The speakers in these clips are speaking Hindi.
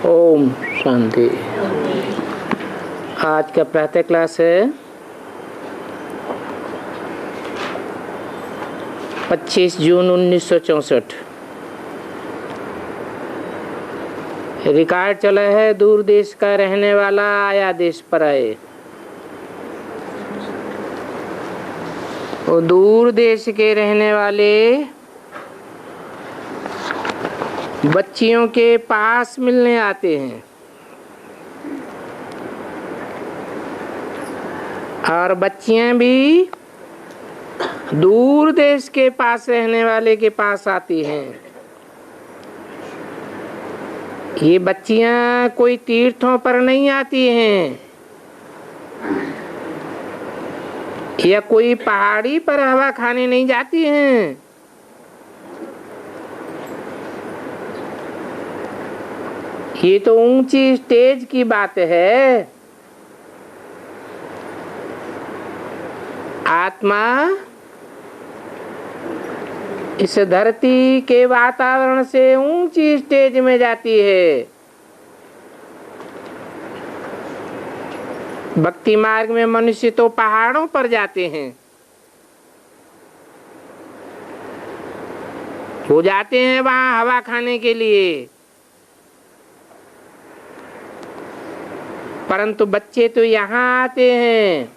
ओम शांति। आज का प्रातः क्लास है 25 जून 1964। रिकॉर्ड चला है दूर देश का रहने वाला आया देश पर आए। वो दूर देश के रहने वाले बच्चियों के पास मिलने आते हैं और बच्चियां भी दूर देश के पास रहने वाले के पास आती हैं। ये बच्चियां कोई तीर्थों पर नहीं आती हैं या कोई पहाड़ी पर हवा खाने नहीं जाती हैं। ये तो ऊंची स्टेज की बात है। आत्मा इस धरती के वातावरण से ऊंची स्टेज में जाती है। भक्ति मार्ग में मनुष्य तो पहाड़ों पर जाते हैं, वो जाते हैं वहां हवा खाने के लिए। परंतु बच्चे तो यहाँ आते हैं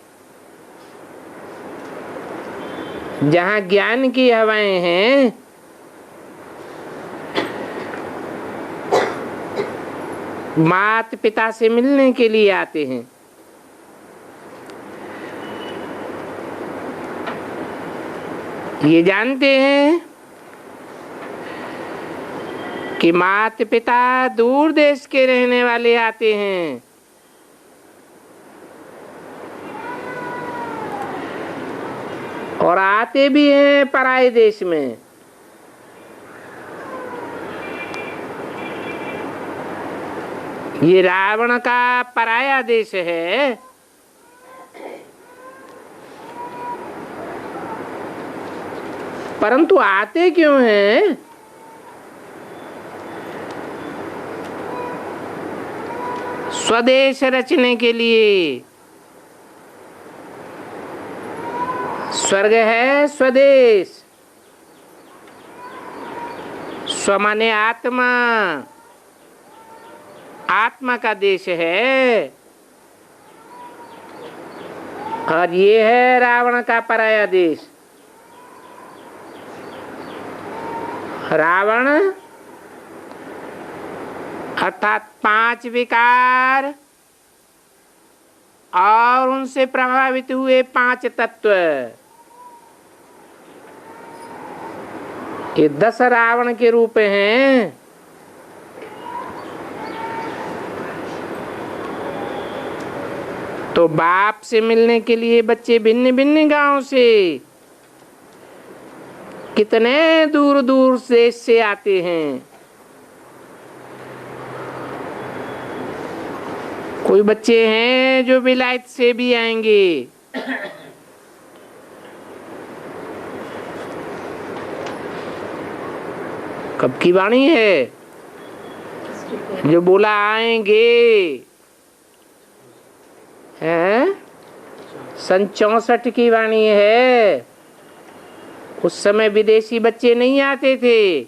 जहाँ ज्ञान की हवाएं हैं। माता पिता से मिलने के लिए आते हैं। ये जानते हैं कि माता पिता दूर देश के रहने वाले आते हैं और आते भी हैं पराये देश में। ये रावण का पराया देश है। परंतु आते क्यों हैं? स्वदेश रचने के लिए। स्वर्ग है स्वदेश, स्व माने आत्मा, आत्मा का देश है। और ये है रावण का पराया देश। रावण अर्थात 5 विकार और उनसे प्रभावित हुए 5 तत्व, ये 10 रावण के रूप हैं। तो बाप से मिलने के लिए बच्चे भिन्न भिन्न गांव से, कितने दूर दूर देश से आते हैं। कोई बच्चे हैं जो विलायत से भी आएंगे। कब की वाणी है जो बोला आएंगे? हैं? सन 64 की वाणी है। उस समय विदेशी बच्चे नहीं आते थे,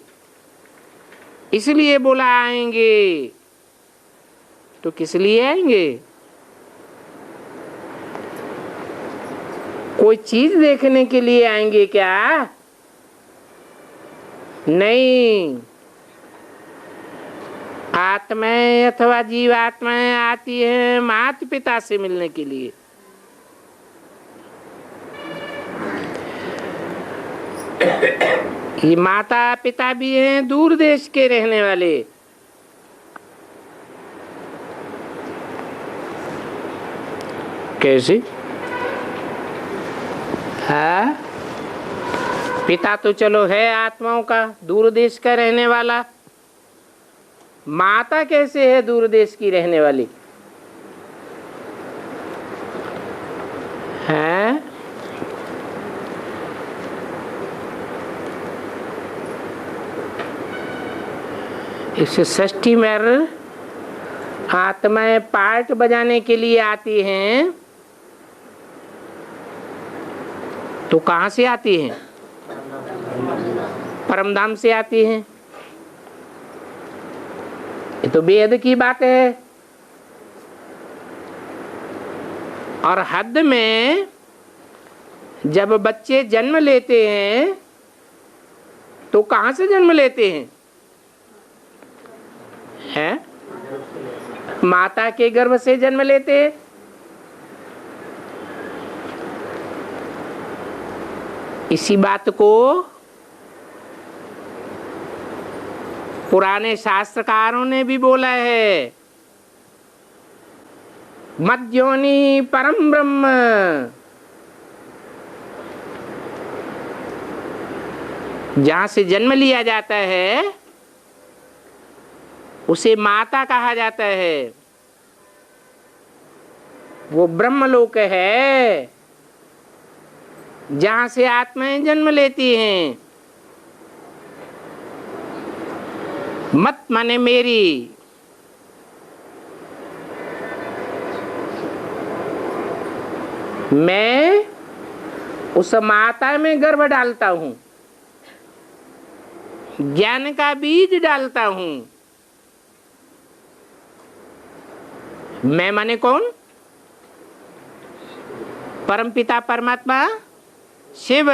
इसलिए बोला आएंगे। तो किस लिए आएंगे? कोई चीज देखने के लिए आएंगे क्या? नहीं। आत्माएं अथवा जीवात्माएं आती हैं माता पिता से मिलने के लिए। ये माता पिता भी हैं दूर देश के रहने वाले। कैसे? हाँ, पिता तो चलो है आत्माओं का दूर देश का रहने वाला। माता कैसे है दूर देश की रहने वाली? है इसे षष्ठी में आत्माएं पार्ट बजाने के लिए आती हैं तो कहां से आती हैं? परमधाम से आती हैं। ये तो बेहद की बात है। और हद में जब बच्चे जन्म लेते हैं तो कहां से जन्म लेते हैं? हैं? माता के गर्भ से जन्म लेते हैं। इसी बात को पुराने शास्त्रकारों ने भी बोला है, मध्योनि परम ब्रह्म। जहां से जन्म लिया जाता है उसे माता कहा जाता है। वो ब्रह्मलोक है जहां से आत्माएं जन्म लेती हैं। मत माने मेरी। मैं उस माता में गर्भ डालता हूं, ज्ञान का बीज डालता हूं। मैं माने कौन? परमपिता परमात्मा शिव।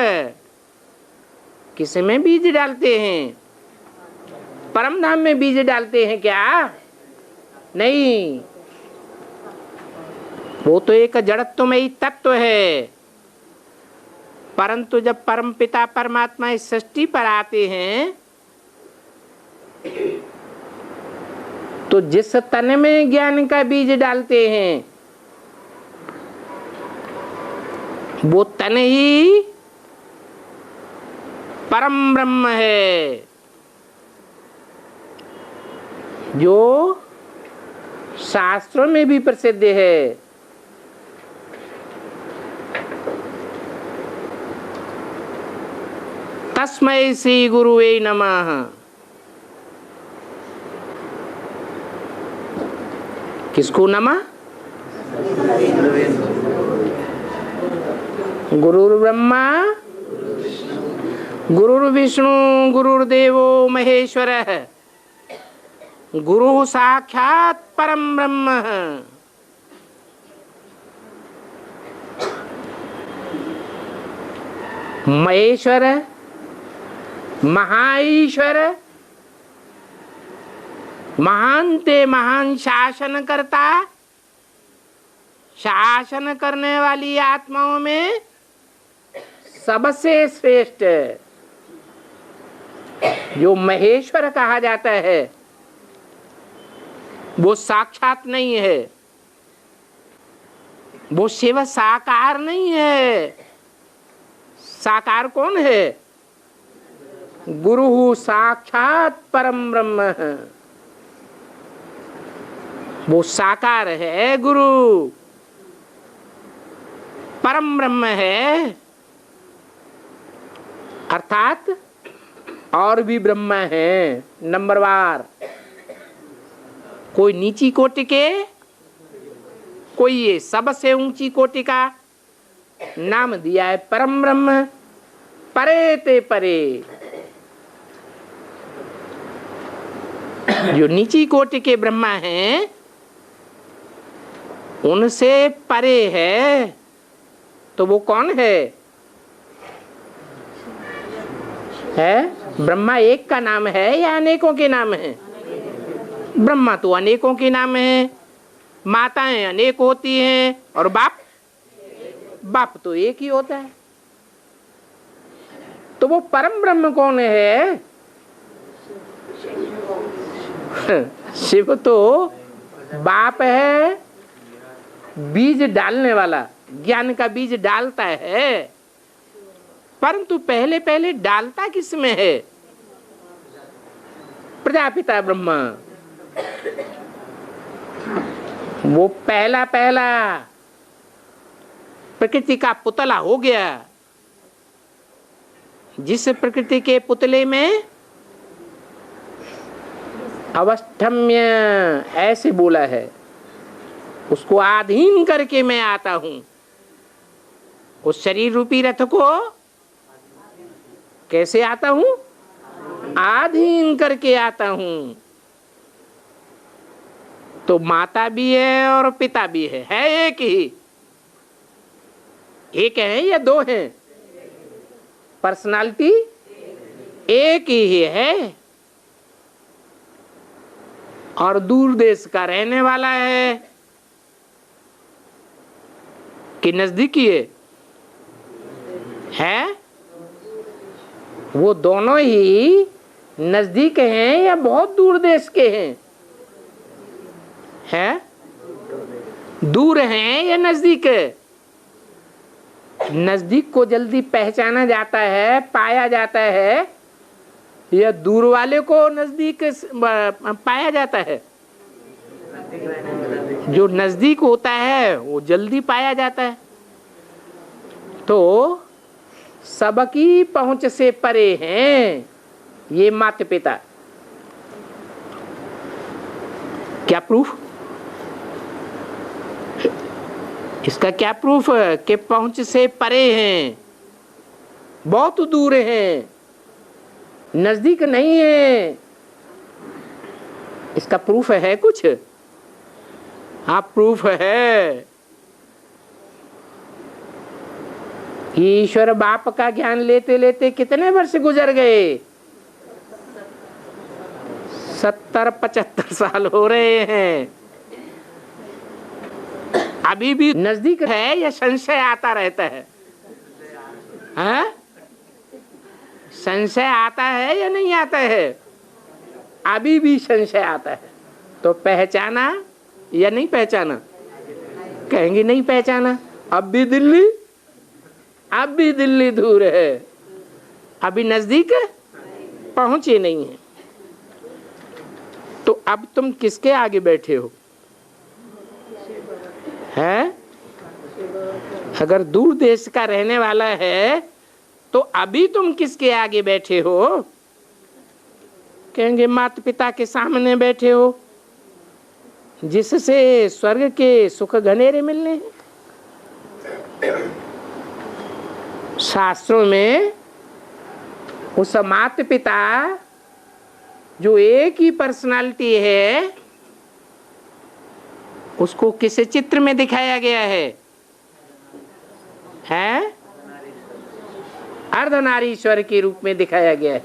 किस में बीज डालते हैं? परम धाम में बीज डालते हैं क्या? नहीं, वो तो एक जड़त्वमयी तत्व है। परंतु जब परम पिता परमात्मा इस सृष्टि पर आते हैं तो जिस तन में ज्ञान का बीज डालते हैं वो तन ही परम ब्रह्म है, जो शास्त्रों में भी प्रसिद्ध है। तस्मै श्री गुरुवे नमः। किसको नमः? गुरुर्ब्रह्मा गुरुर्विष्णु गुरुर्देवो महेश्वरः, गुरु साक्षात् परम ब्रह्म। महेश्वर, महाईश्वर, महान ते महान शासन करता, शासन करने वाली आत्माओं में सबसे श्रेष्ठ जो महेश्वर कहा जाता है वो साक्षात नहीं है, वो शिव साकार नहीं है। साकार कौन है? गुरु साक्षात परम ब्रह्म। वो साकार है, गुरु परम ब्रह्म है। अर्थात और भी ब्रह्म है नंबरवार। कोई नीची कोटि के, कोई ये सबसे ऊंची कोटि का नाम दिया है परम ब्रह्म। परे ते परे, जो नीची कोटि के ब्रह्मा हैं उनसे परे है तो वो कौन है? ब्रह्मा एक का नाम है या अनेकों के नाम है? ब्रह्मा तो अनेकों के नाम है। माताएं अनेक होती हैं और बाप तो एक ही होता है। तो वो परम ब्रह्म कौन है? शिव तो बाप है, बीज डालने वाला, ज्ञान का बीज डालता है। परंतु पहले पहले डालता किसमें है? प्रजापिता ब्रह्मा। वो पहला प्रकृति का पुतला हो गया। जिस प्रकृति के पुतले में अवष्टम्य ऐसे बोला है, उसको आधीन करके मैं आता हूं। उस शरीर रूपी रथ को कैसे आता हूं? आधीन करके आता हूं। तो माता भी है और पिता भी है एक ही? एक है या दो हैं? पर्सनालिटी एक ही है और दूर देश का रहने वाला है कि नजदीकी है? वो दोनों ही नजदीक हैं या बहुत दूर देश के हैं? दूर हैं या नजदीक है? नजदीक को जल्दी पहचाना जाता है, पाया जाता है, या दूर वाले को नजदीक पाया जाता है? जो नजदीक होता है वो जल्दी पाया जाता है। तो सबकी पहुंच से परे हैं ये माता पिता। क्या प्रूफ? इसका क्या प्रूफ है कि पहुंच से परे हैं, बहुत दूर हैं, नजदीक नहीं है? इसका प्रूफ है कुछ? हाँ, प्रूफ है। ईश्वर बाप का ज्ञान लेते लेते कितने वर्ष गुजर गए? 70-75 साल हो रहे हैं। अभी भी नजदीक है या संशय आता रहता है? हाँ? संशय आता है या नहीं आता है? अभी भी संशय आता है। तो पहचाना या नहीं पहचाना? कहेंगे नहीं पहचाना। अब भी दिल्ली दूर है, अभी नजदीक पहुंचे नहीं है। तो अब तुम किसके आगे बैठे हो? है? अगर दूर देश का रहने वाला है तो अभी तुम किसके आगे बैठे हो? कहेंगे माता पिता के सामने बैठे हो, जिससे स्वर्ग के सुख घनेरे मिलने हैं। शास्त्रों में उस माता पिता जो एक ही पर्सनालिटी है, उसको किस चित्र में दिखाया गया है? अर्धनारीश्वर के रूप में दिखाया गया है।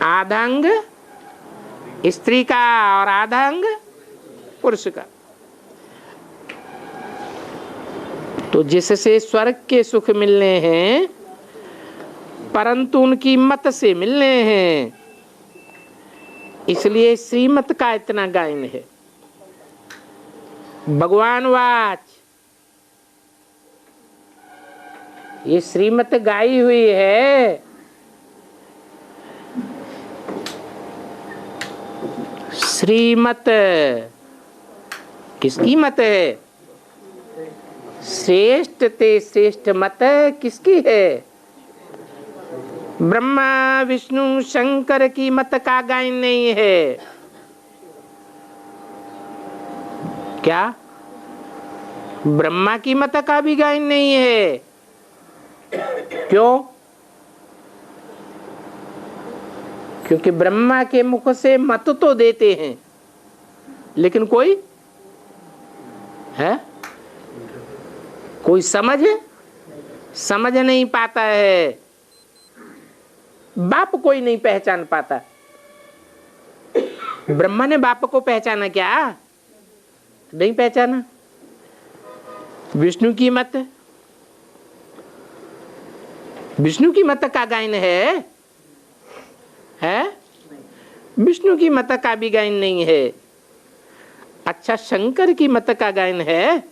आधा अंग स्त्री का और आधा अंग पुरुष का। तो जिससे स्वर्ग के सुख मिलने हैं, परंतु उनकी मत से मिलने हैं, इसलिए श्रीमत का इतना गायन है। भगवान वाच, ये श्रीमत गाई हुई है। श्रीमत किसकी मत है? श्रेष्ठ ते श्रेष्ठ मत किसकी है? ब्रह्मा विष्णु शंकर की मत का गायन नहीं है। क्या? ब्रह्मा की मत का भी गायन नहीं है। क्यों? क्योंकि ब्रह्मा के मुख से मत तो देते हैं, लेकिन कोई है? कोई समझ नहीं पाता है। बाप कोई नहीं पहचान पाता। ब्रह्मा ने बाप को पहचाना क्या? नहीं पहचाना। विष्णु की मत, विष्णु की मत का गायन है? विष्णु की मत का भी गायन नहीं है। अच्छा, शंकर की मत का गायन है?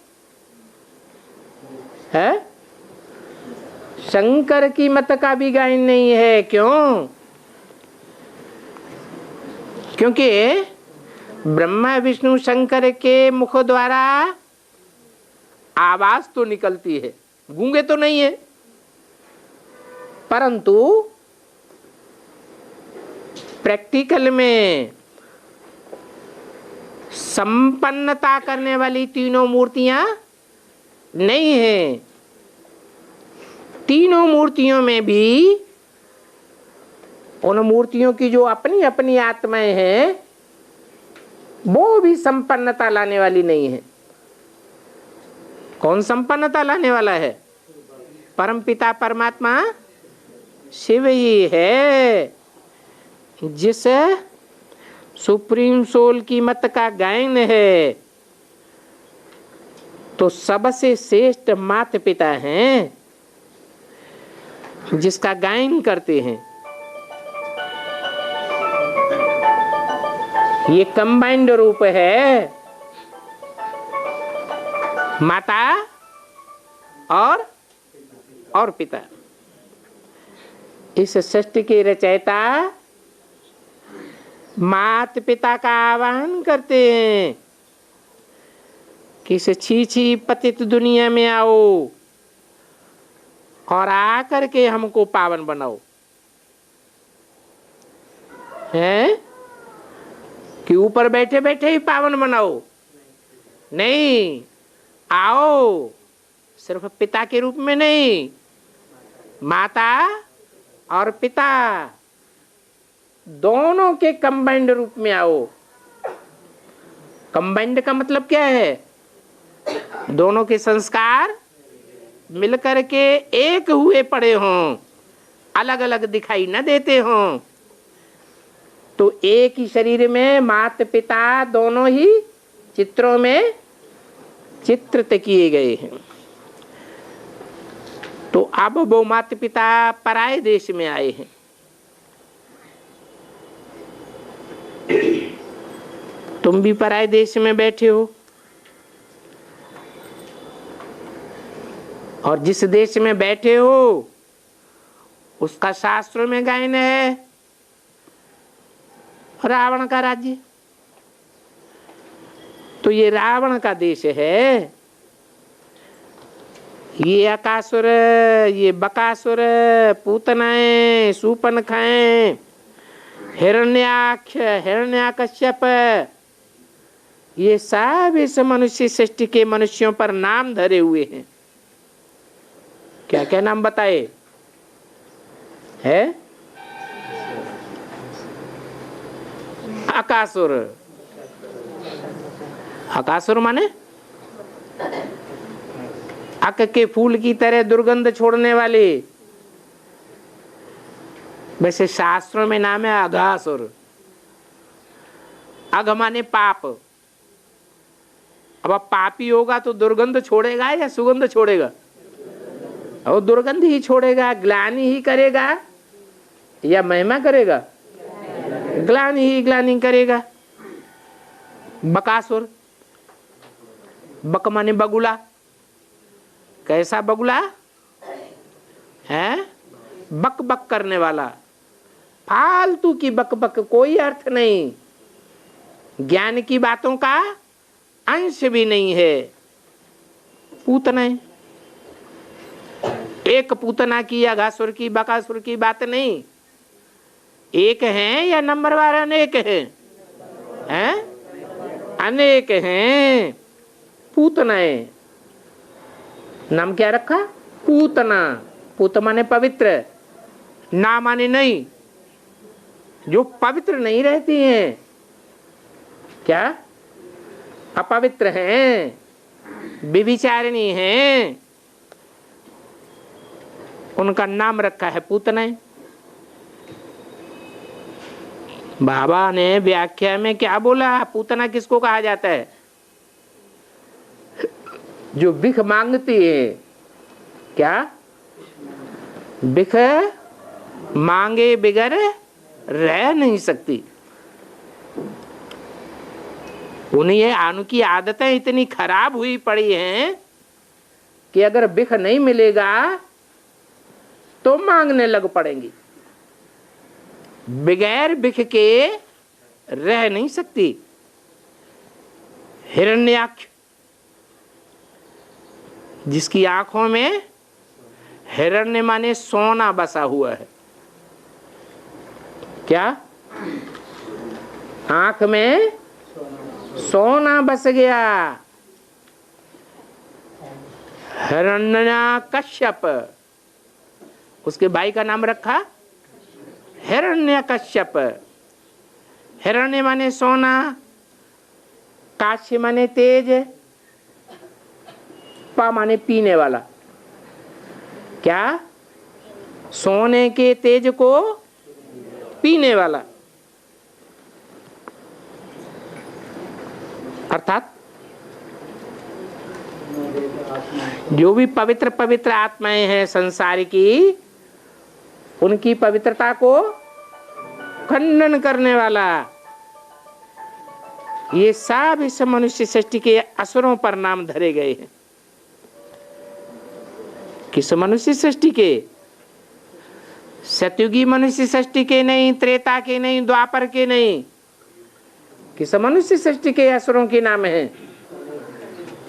शंकर की मत का भी गायन नहीं है। क्यों? क्योंकि ब्रह्मा विष्णु शंकर के मुख द्वारा आवाज तो निकलती है, गूंगे तो नहीं है, परंतु प्रैक्टिकल में संपन्नता करने वाली तीनों मूर्तियां नहीं है। तीनों मूर्तियों में भी उन मूर्तियों की जो अपनी अपनी आत्माएं हैं वो भी संपन्नता लाने वाली नहीं है। कौन संपन्नता लाने वाला है? परमपिता परमात्मा शिव ही है, जिस सुप्रीम सोल की मत का गायन है। तो सबसे श्रेष्ठ माता पिता हैं जिसका गायन करते हैं। ये कंबाइंड रूप है माता और पिता। इस सृष्टि के रचयिता माता पिता का आह्वान करते हैं कि इस छी पतित दुनिया में आओ और आकर के हमको पावन बनाओ। हैं कि ऊपर बैठे बैठे ही पावन बनाओ? नहीं, आओ सिर्फ पिता के रूप में नहीं, माता और पिता दोनों के कंबाइंड रूप में आओ। कंबाइंड का मतलब क्या है? दोनों के संस्कार मिलकर के एक हुए पड़े हों, अलग अलग दिखाई न देते हों। तो एक ही शरीर में माता पिता दोनों ही चित्रों में चित्रित किए गए हैं। तो अब वो माता पिता पराये देश में आए हैं। तुम भी पराये देश में बैठे हो, और जिस देश में बैठे हो उसका शास्त्रों में गायन है रावण का राज्य। तो ये रावण का देश है। ये अकासुर, ये बकासुर, पूतनाएं, शूर्पणखाएं, हिरण्याक्ष, हिरण्याकश्यप, ये सब इस मनुष्य सृष्टि के मनुष्यों पर नाम धरे हुए हैं। क्या क्या नाम बताए है? अकासुर, अकासुर माने अक के फूल की तरह दुर्गंध छोड़ने वाले। वैसे शास्त्रों में नाम है अघासुर। अघ माने पाप। अब पापी होगा तो दुर्गंध छोड़ेगा या सुगंध छोड़ेगा? और दुर्गंध ही छोड़ेगा, ग्लानि ही करेगा या महिमा करेगा? ग्लानि ही ग्लानि करेगा। बकासुर, बक माने बगुला। कैसा बगुला है? बक बक करने वाला, फालतू की बक बक, कोई अर्थ नहीं, ज्ञान की बातों का अंश भी नहीं है। पूतना, एक पूतना की या घासुर की बकासुर की बात नहीं, एक हैं या नंबरवार अनेक हैं? हैं? अनेक हैं। पूतनाएं, नाम क्या रखा? पूतना। पूत माने पवित्र, ना माने नहीं, जो पवित्र नहीं रहती हैं। क्या? अपवित्र हैं, व्यभिचारिणी हैं, उनका नाम रखा है पूतनाएं। बाबा ने व्याख्या में क्या बोला? पूतना किसको कहा जाता है? जो भिख मांगती है। क्या? भिख मांगे बिगर रह नहीं सकती। उन्हें उनकी आदतें इतनी खराब हुई पड़ी हैं कि अगर भिख नहीं मिलेगा तो मांगने लग पड़ेंगी। बगैर भिख के रह नहीं सकती। हिरण्याक्ष, जिसकी आंखों में हिरण्य माने सोना बसा हुआ है। क्या? आंख में सोना बस गया। हिरण्यकश्यप, उसके भाई का नाम रखा हिरण्यकश्यप। हिरण्य माने सोना, काश्य माने तेज, पा माने पीने वाला। क्या? सोने के तेज को पीने वाला। अर्थात जो भी पवित्र पवित्र आत्माएं हैं संसार की, उनकी पवित्रता को खंडन करने वाला। ये सब इस मनुष्य सृष्टि के असुरों पर नाम धरे गए हैं। किस मनुष्य सृष्टि के? सतयुगी मनुष्य सृष्टि के नहीं, त्रेता के नहीं, द्वापर के नहीं। किस मनुष्य सृष्टि के असुरों के नाम है?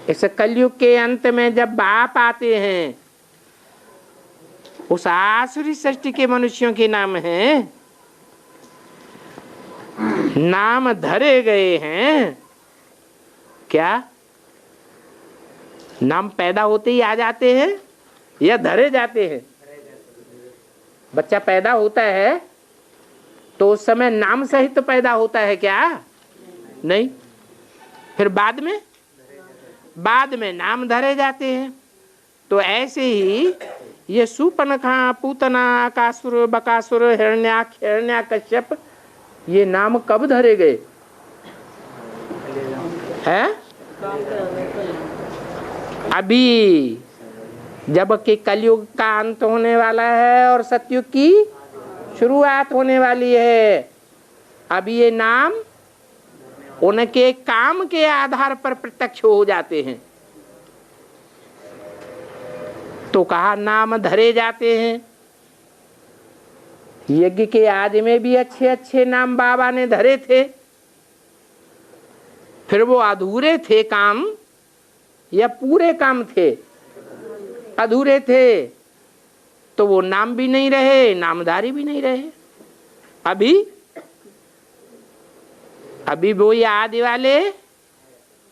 इस कलयुग के अंत में जब बाप आते हैं, उस आसुरी सृष्टि के मनुष्यों के नाम हैं। नाम धरे गए हैं। क्या नाम पैदा होते ही आ जाते हैं या धरे जाते हैं? बच्चा पैदा होता है तो उस समय नाम सहित तो पैदा होता है क्या? नहीं। फिर बाद में नाम धरे जाते हैं। तो ऐसे ही ये सूर्पनखा, पूतना, अकासुर, बकासुर, हिरण्याक्ष, हिरण्यकश्यप, ये नाम कब धरे गए हैं? अभी जब कि कलयुग का अंत होने वाला है और सतयुग की शुरुआत होने वाली है। अब ये नाम उनके काम के आधार पर प्रत्यक्ष हो जाते हैं। तो कहा नाम धरे जाते हैं। यज्ञ के आदि में भी अच्छे अच्छे नाम बाबा ने धरे थे। फिर वो अधूरे थे काम या पूरे काम थे? अधूरे थे तो वो नाम भी नहीं रहे, नामधारी भी नहीं रहे। अभी वो ये आदि वाले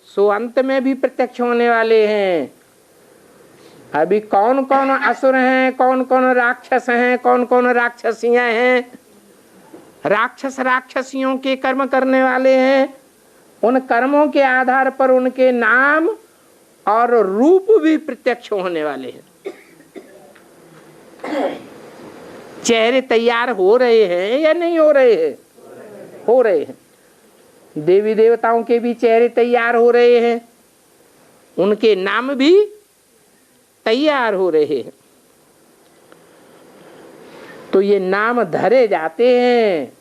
सो अंत में भी प्रत्यक्ष होने वाले हैं। अभी कौन कौन असुर हैं, कौन कौन राक्षस हैं, कौन कौन राक्षसियां हैं, राक्षस राक्षसियों के कर्म करने वाले हैं। उन कर्मों के आधार पर उनके नाम और रूप भी प्रत्यक्ष होने वाले हैं। चेहरे तैयार हो रहे हैं या नहीं हो रहे हैं? हो रहे हैं। देवी देवताओं के भी चेहरे तैयार हो रहे हैं, उनके नाम भी तैयार हो रहे हैं। तो ये नाम धरे जाते हैं।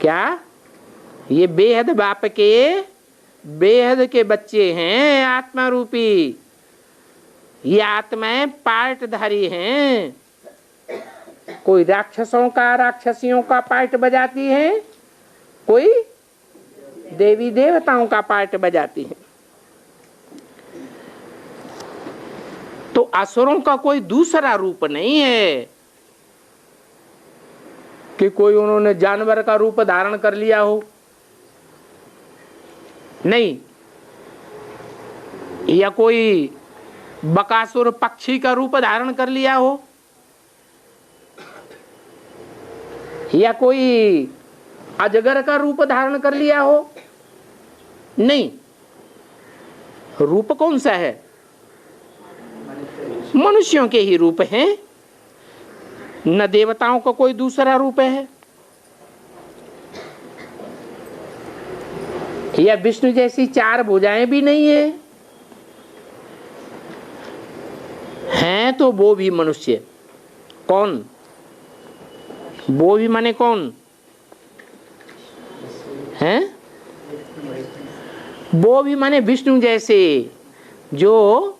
क्या? ये बेहद बाप के बेहद के बच्चे हैं, आत्मा रूपी। ये आत्माएं पार्टधारी हैं। कोई राक्षसों का, राक्षसियों का पार्ट बजाती है, कोई देवी देवताओं का पार्ट बजाती है। तो असुरों का कोई दूसरा रूप नहीं है कि कोई उन्होंने जानवर का रूप धारण कर लिया हो। नहीं। या कोई बकासुर पक्षी का रूप धारण कर लिया हो, या कोई अजगर का रूप धारण कर लिया हो। नहीं। रूप कौन सा है? मनुष्यों के ही रूप हैं। न देवताओं का कोई दूसरा रूप है, या विष्णु जैसी 4 भुजाएं भी नहीं है। हैं तो वो भी मनुष्य। कौन? वो भी माने कौन हैं? वो भी माने विष्णु जैसे जो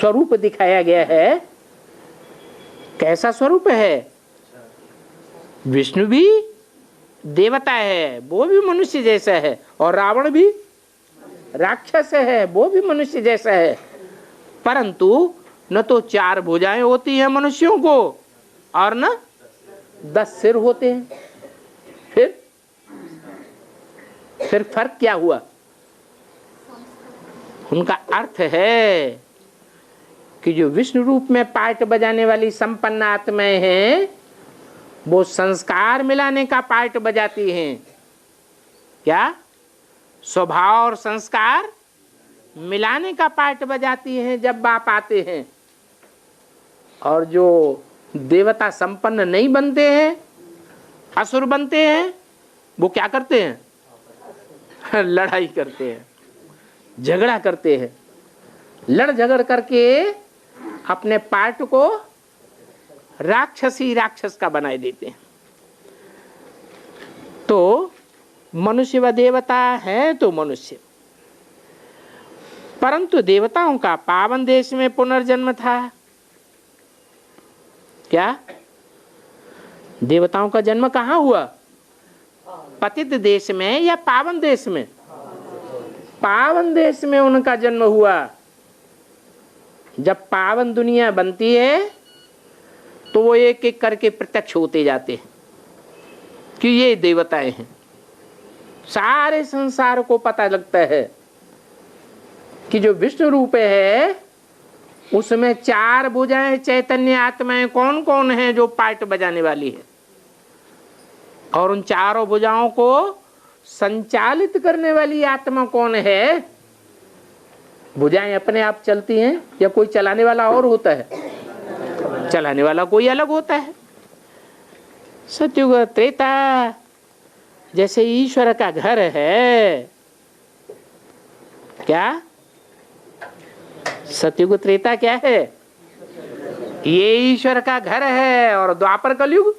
स्वरूप दिखाया गया है। कैसा स्वरूप है? विष्णु भी देवता है, वो भी मनुष्य जैसा है। और रावण भी राक्षस है, वो भी मनुष्य जैसा है। परंतु न तो 4 भुजाएं होती हैं मनुष्यों को, और न 10 सिर होते हैं। फिर फिर फर्क क्या हुआ? उनका अर्थ है कि जो विष्णु रूप में पार्ट बजाने वाली संपन्न आत्माएं हैं वो संस्कार मिलाने का पार्ट बजाती हैं। क्या? स्वभाव और संस्कार मिलाने का पार्ट बजाती हैं जब बाप आते हैं। और जो देवता संपन्न नहीं बनते हैं, असुर बनते हैं, वो क्या करते हैं? लड़ाई करते हैं, झगड़ा करते हैं, लड़ झगड़ करके अपने पार्ट को राक्षस का बनाए देते हैं। तो मनुष्य व देवता है तो मनुष्य, परंतु देवताओं का पावन देश में पुनर्जन्म था। क्या? देवताओं का जन्म कहाँ हुआ? पतित देश में या पावन देश में? पावन देश में उनका जन्म हुआ। जब पावन दुनिया बनती है तो वो एक एक करके प्रत्यक्ष होते जाते हैं कि ये देवताएं हैं। सारे संसार को पता लगता है कि जो विष्णु रूप है उसमें 4 भुजाएं चैतन्य आत्माएं कौन कौन है जो पार्ट बजाने वाली है, और उन 4 भुजाओं को संचालित करने वाली आत्मा कौन है? भुजाएं अपने आप चलती हैं या कोई चलाने वाला और होता है? चलाने वाला कोई अलग होता है। सतयुग त्रेता जैसे ईश्वर का घर है। क्या? सतयुग त्रेता क्या है? ये ईश्वर का घर है, और द्वापर कलयुग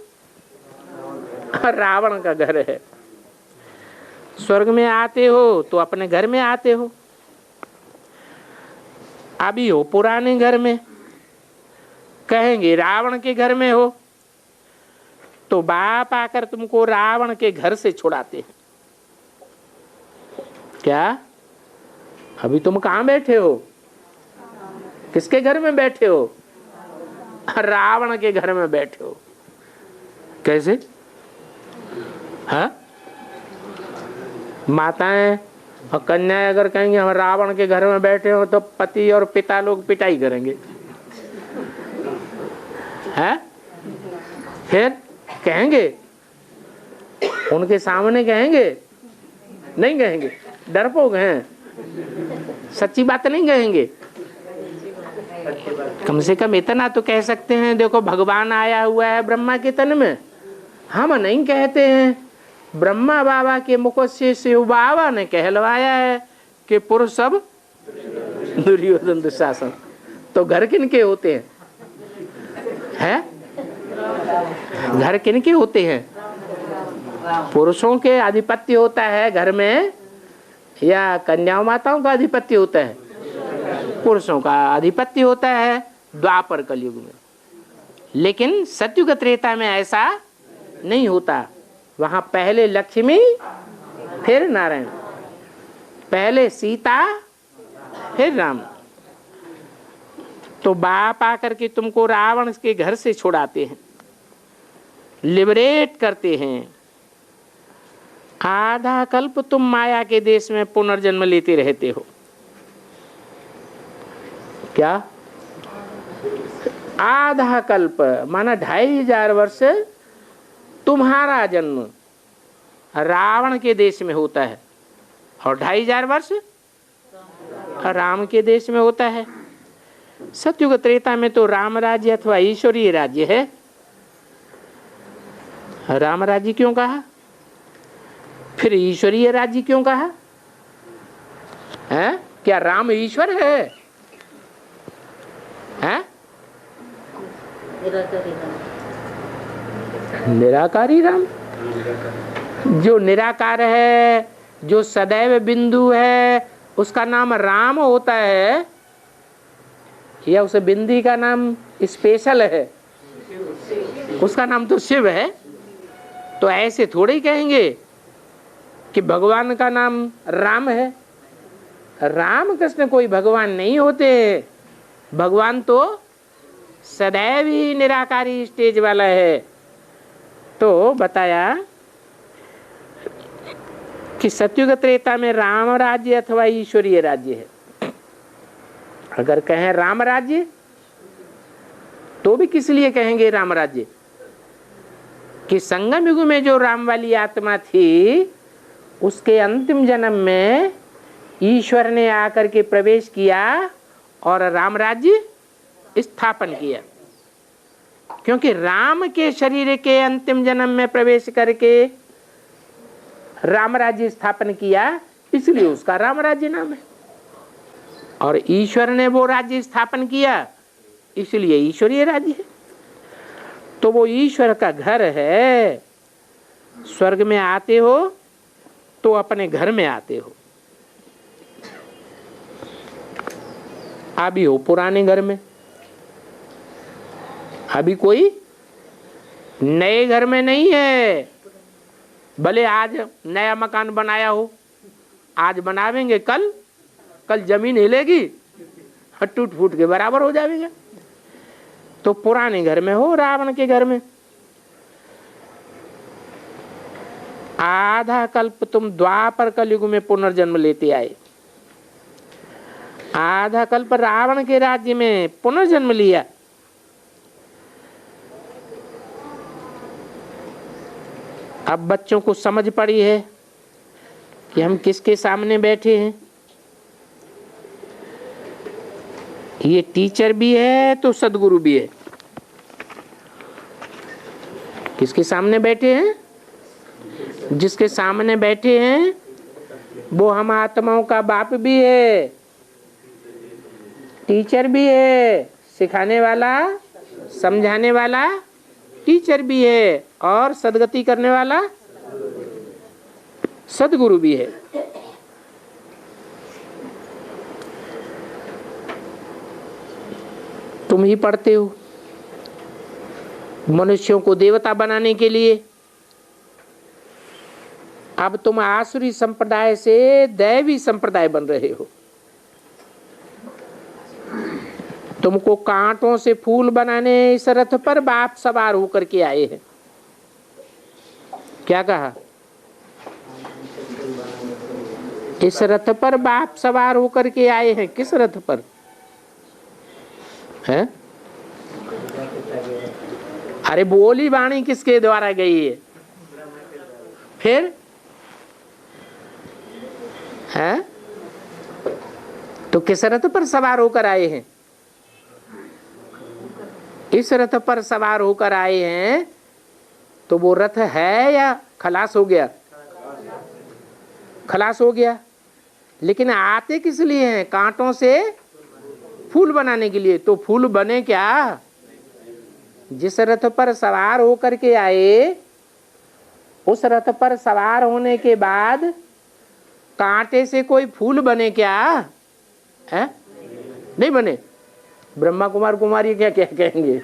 रावण का घर है। स्वर्ग में आते हो तो अपने घर में आते हो, अभी हो पुराने घर में, कहेंगे रावण के घर में हो, तो बाप आकर तुमको रावण के घर से छुड़ाते हैं। क्या? अभी तुम कहाँ बैठे हो? किसके घर में बैठे हो? रावण के घर में बैठे हो। कैसे? हाँ? माताएं और कन्याएं अगर कहेंगे हम रावण के घर में बैठे हो तो पति और पिता लोग पिटाई करेंगे। हैं? फिर कहेंगे? उनके सामने कहेंगे? नहीं कहेंगे, डरपोक हैं, सच्ची बात नहीं कहेंगे। कम से कम इतना तो कह सकते हैं, देखो भगवान आया हुआ है ब्रह्मा के तन में। हम नहीं कहते हैं, ब्रह्मा बाबा के मुख से शिव बाबा ने कहलवाया है कि पुरुष सब दुर्योधन दुशासन। तो घर किनके होते हैं? हैं? घर किनके होते हैं? पुरुषों के आधिपत्य होता है घर में, या कन्या माताओं का आधिपत्य होता है? पुरुषों का आधिपत्य होता है द्वापर कलयुग में। लेकिन सतयुग त्रेता में ऐसा नहीं होता। वहां पहले लक्ष्मी फिर नारायण, पहले सीता फिर राम। तो बाप आकर के तुमको रावण के घर से छुड़ाते हैं, लिबरेट करते हैं। आधा कल्प तुम माया के देश में पुनर्जन्म लेते रहते हो। क्या? आधा कल्प माना 2500 वर्ष तुम्हारा जन्म रावण के देश में होता है, और 2500 वर्ष राम के देश में होता है। सतयुग त्रेता में तो राम राज्य अथवा ईश्वरीय राज्य है। राम राज्य क्यों कहा? फिर ईश्वरीय राज्य क्यों कहा? हैं? क्या राम ईश्वर है? हैं? निराकारी राम, जो निराकार है, जो सदैव बिंदु है, उसका नाम राम होता है, या उसे बिंदी का नाम स्पेशल है? उसका नाम तो शिव है। तो ऐसे थोड़े ही कहेंगे कि भगवान का नाम राम है। राम कृष्ण कोई भगवान नहीं होते। भगवान तो सदैव ही निराकारी स्टेज वाला है। तो बताया कि सतयुग त्रेता में राम राज्य अथवा ईश्वरीय राज्य है। अगर कहें राम राज्य तो भी किस लिए कहेंगे राम राज्य? कि संगम युग में जो राम वाली आत्मा थी उसके अंतिम जन्म में ईश्वर ने आकर के प्रवेश किया और राम राज्य स्थापन किया। क्योंकि राम के शरीर के अंतिम जन्म में प्रवेश करके राम राज्य स्थापन किया, इसलिए उसका राम राज्य नाम है। और ईश्वर ने वो राज्य स्थापन किया, इसलिए ईश्वरीय राज्य है। तो वो ईश्वर का घर है। स्वर्ग में आते हो तो अपने घर में आते हो। अभी हो पुराने घर में, अभी कोई नए घर में नहीं है। भले आज नया मकान बनाया हो, आज बनावेंगे, कल जमीन हिलेगी, टूट फूट के बराबर हो जाएगा। तो पुराने घर में हो, रावण के घर में। आधा कल्प तुम द्वापर कलयुग में पुनर्जन्म लेते आए, आधा कल्प रावण के राज्य में पुनर्जन्म लिया। अब बच्चों को समझ पड़ी है कि हम किसके सामने बैठे हैं। ये टीचर भी है तो सदगुरु भी है। किसके सामने बैठे हैं? जिसके सामने बैठे हैं वो हम आत्माओं का बाप भी है, टीचर भी है, सिखाने वाला समझाने वाला टीचर भी है, और सदगति करने वाला सदगुरु भी है। तुम ही पढ़ते हो मनुष्यों को देवता बनाने के लिए। अब तुम आसुरी संप्रदाय से दैवी संप्रदाय बन रहे हो। तुमको कांटों से फूल बनाने इस रथ पर बाप सवार होकर के आए हैं। क्या कहा? इस रथ पर बाप सवार होकर के आए हैं। किस रथ पर है? अरे बोली वाणी किसके द्वारा गई है? फिर है तो किस रथ पर सवार होकर आए हैं? इस रथ पर सवार होकर आए हैं। तो वो रथ है या खलास हो गया? खलास हो गया। लेकिन आते किस लिए हैं? कांटों से फूल बनाने के लिए। तो फूल बने क्या? जिस रथ पर सवार होकर के आए उस रथ पर सवार होने के बाद कांटे से कोई फूल बने क्या? है? नहीं बने। ब्रह्मा कुमार कुमारी क्या क्या कहेंगे?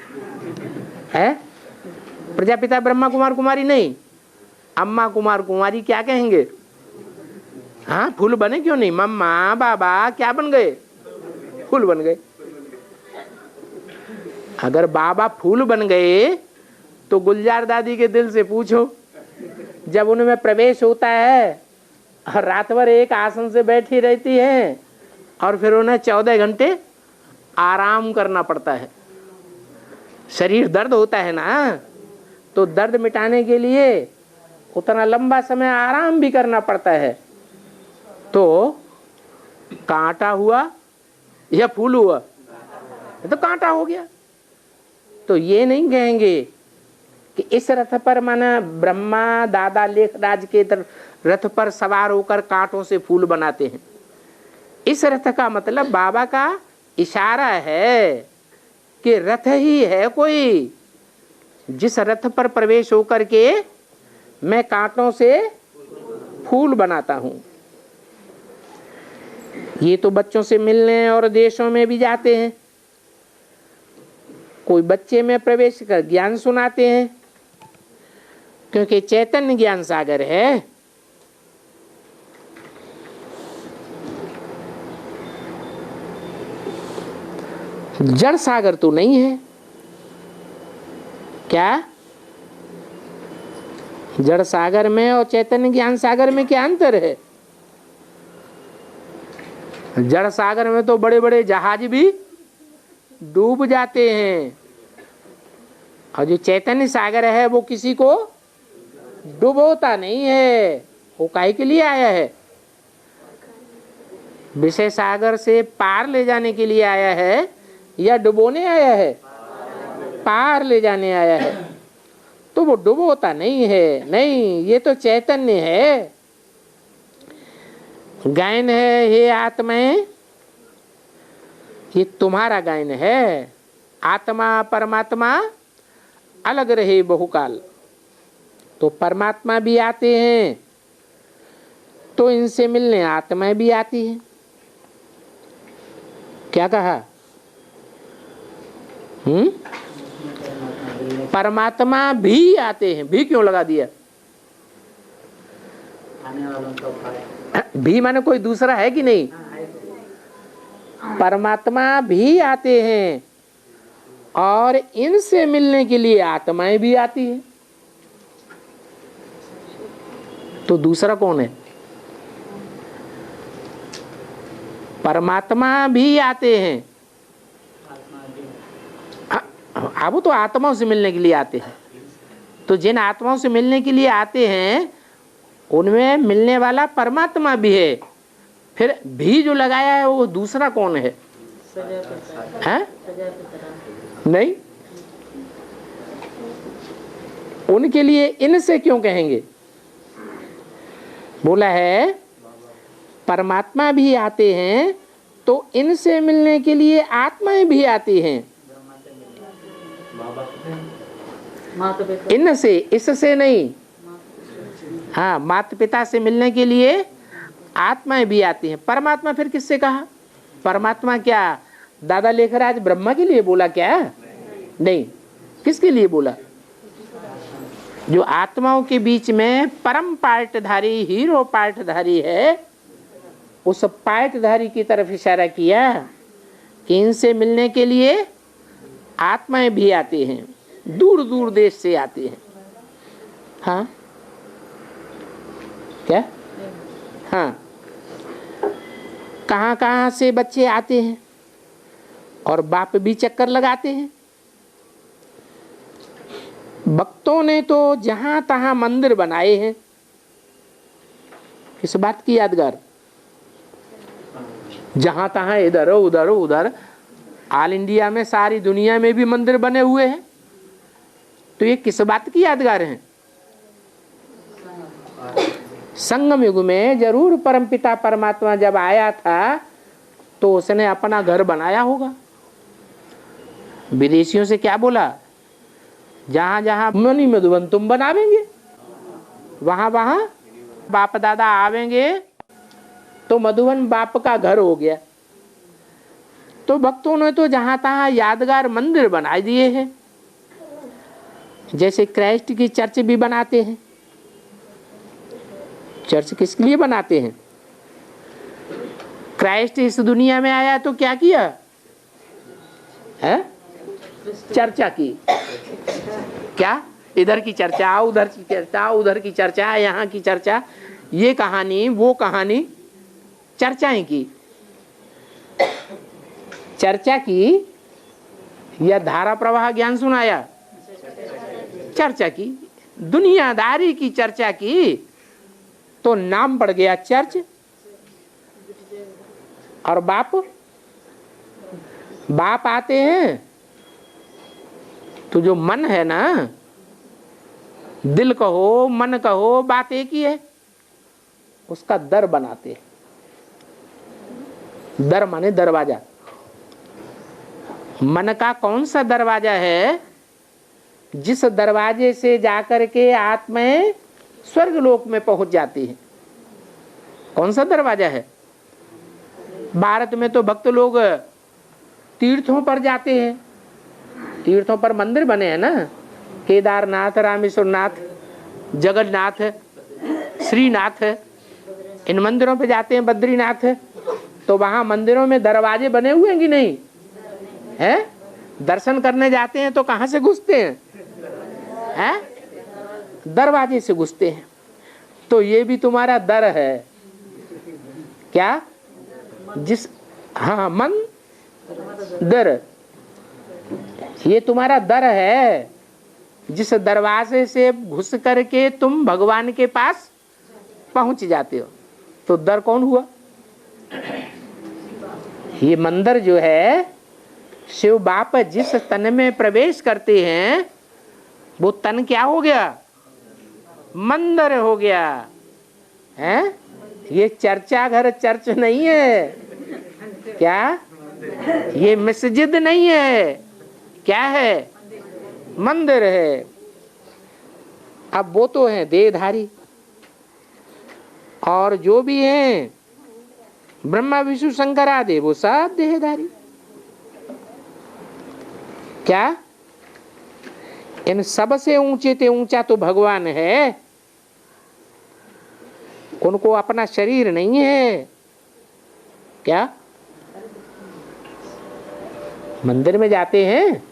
है? प्रजापिता ब्रह्मा कुमार कुमारी नहीं, अम्मा कुमार कुमारी क्या कहेंगे? हाँ, फूल बने क्यों नहीं? मम्मा बाबा क्या बन गए? फूल बन गए। अगर बाबा फूल बन गए तो गुलजार दादी के दिल से पूछो, जब उनमें प्रवेश होता है और रात भर एक आसन से बैठी रहती है और फिर उन्हें 14 घंटे आराम करना पड़ता है। शरीर दर्द होता है ना, तो दर्द मिटाने के लिए उतना लंबा समय आराम भी करना पड़ता है। तो कांटा हुआ या फूल हुआ? तो कांटा हो गया। तो ये नहीं कहेंगे कि इस रथ पर माना ब्रह्मा दादा लेखराज के रथ पर सवार होकर कांटों से फूल बनाते हैं। इस रथ का मतलब बाबा का इशारा है कि रथ ही है कोई, जिस रथ पर प्रवेश होकर के मैं कांटों से फूल बनाता हूं। ये तो बच्चों से मिलने और देशों में भी जाते हैं। कोई बच्चे में प्रवेश कर ज्ञान सुनाते हैं, क्योंकि चैतन्य ज्ञान सागर है। जड़ सागर तो नहीं है। क्या जड़ सागर में और चैतन्य ज्ञान सागर में क्या अंतर है? जड़ सागर में तो बड़े बड़े जहाज भी डूब जाते हैं, और जो चैतन्य सागर है वो किसी को डुबोता नहीं है। वो काहे के लिए आया है? विषय सागर से पार ले जाने के लिए आया है या डुबोने आया है? पार ले जाने आया है। तो वो डुबोता नहीं है, नहीं, ये तो चैतन्य है। गायन है, हे आत्माएं, ये तुम्हारा गायन है। आत्मा परमात्मा अलग रहे बहुकाल, तो परमात्मा भी आते हैं, तो इनसे मिलने आत्माएं भी आती हैं। क्या कहा? परमात्मा भी आते हैं। भी क्यों लगा दिया? भी माने कोई दूसरा है कि नहीं? परमात्मा भी आते हैं और इनसे मिलने के लिए आत्माएं भी आती हैं। तो दूसरा कौन है? परमात्मा भी आते हैं। अब तो आत्माओं से मिलने के लिए आते हैं। तो जिन आत्माओं से मिलने के लिए आते हैं उनमें मिलने वाला परमात्मा भी है। फिर भी जो लगाया है वो दूसरा कौन है? हैं? नहीं, उनके लिए इनसे क्यों कहेंगे? बोला है परमात्मा भी आते हैं, तो इनसे मिलने के लिए आत्माएं भी आती हैं। इनसे, इससे नहीं। हाँ, माता पिता से मिलने के लिए आत्माएं भी आती हैं। परमात्मा फिर किससे कहा? परमात्मा क्या दादा लेखराज ब्रह्मा के लिए बोला क्या? नहीं। किसके लिए बोला? जो आत्माओं के बीच में परम पार्टधारी, हीरो पार्टधारी है, उस पार्टधारी की तरफ इशारा किया कि इनसे मिलने के लिए आत्माएं भी आती हैं, दूर दूर देश से आती हैं। हाँ, क्या? हाँ, कहाँ कहाँ से बच्चे आते हैं और बाप भी चक्कर लगाते हैं। भक्तों ने तो जहां तहां मंदिर बनाए हैं। किस बात की यादगार? जहां तहां, इधर उधर उधर, ऑल इंडिया में, सारी दुनिया में भी मंदिर बने हुए हैं। तो ये किस बात की यादगार हैं? संगम युग में जरूर परमपिता परमात्मा जब आया था तो उसने अपना घर बनाया होगा। विदेशियों से क्या बोला? जहां जहां मनी मधुबन तुम बनावेंगे, वहां वहां बाप दादा आवेंगे, तो मधुबन बाप का घर हो गया। तो भक्तों ने तो जहां तहां यादगार मंदिर बना दिए हैं। जैसे क्राइस्ट की चर्च भी बनाते हैं। चर्च किसके लिए बनाते हैं? क्राइस्ट इस दुनिया में आया तो क्या किया है? चर्चा की। क्या? इधर की चर्चा, उधर की चर्चा, उधर की चर्चा, यहाँ की चर्चा, ये कहानी वो कहानी, चर्चाएं की। चर्चा की या धारा प्रवाह ज्ञान सुनाया? चर्चा की, दुनियादारी की चर्चा की, तो नाम पड़ गया चर्च। और बाप आते हैं तो जो मन है ना, दिल कहो मन कहो, बात एक ही है, उसका दर बनाते हैं। दर माने दरवाजा। मन का कौन सा दरवाजा है? जिस दरवाजे से जाकर के आत्माएं स्वर्ग लोक में पहुंच जाती है। कौन सा दरवाजा है? भारत में तो भक्त लोग तीर्थों पर जाते हैं। तीर्थों पर मंदिर बने हैं ना, केदारनाथ, रामेश्वरनाथ, जगन्नाथ, श्रीनाथ, इन मंदिरों पे जाते हैं, बद्रीनाथ। तो वहां मंदिरों में दरवाजे बने हुए हैं कि नहीं है? दर्शन करने जाते हैं तो कहां से घुसते हैं? दरवाजे से घुसते हैं। तो ये भी तुम्हारा दर है क्या? जिस हाँ मन दर, ये तुम्हारा दर है जिस दरवाजे से घुस करके तुम भगवान के पास पहुंच जाते हो। तो दर कौन हुआ? ये मंदिर जो है, शिव बाप जिस तन में प्रवेश करते हैं वो तन क्या हो गया? मंदिर हो गया है। ये चर्चा घर चर्च नहीं है क्या? ये मस्जिद नहीं है, क्या है? मंदिर है। अब वो तो है देहधारी, और जो भी हैं ब्रह्मा विष्णु शंकर आदि वो सब देहधारी। क्या? इन सबसे ऊंचे ते ऊंचा तो भगवान है। उनको अपना शरीर नहीं है क्या? मंदिर में जाते हैं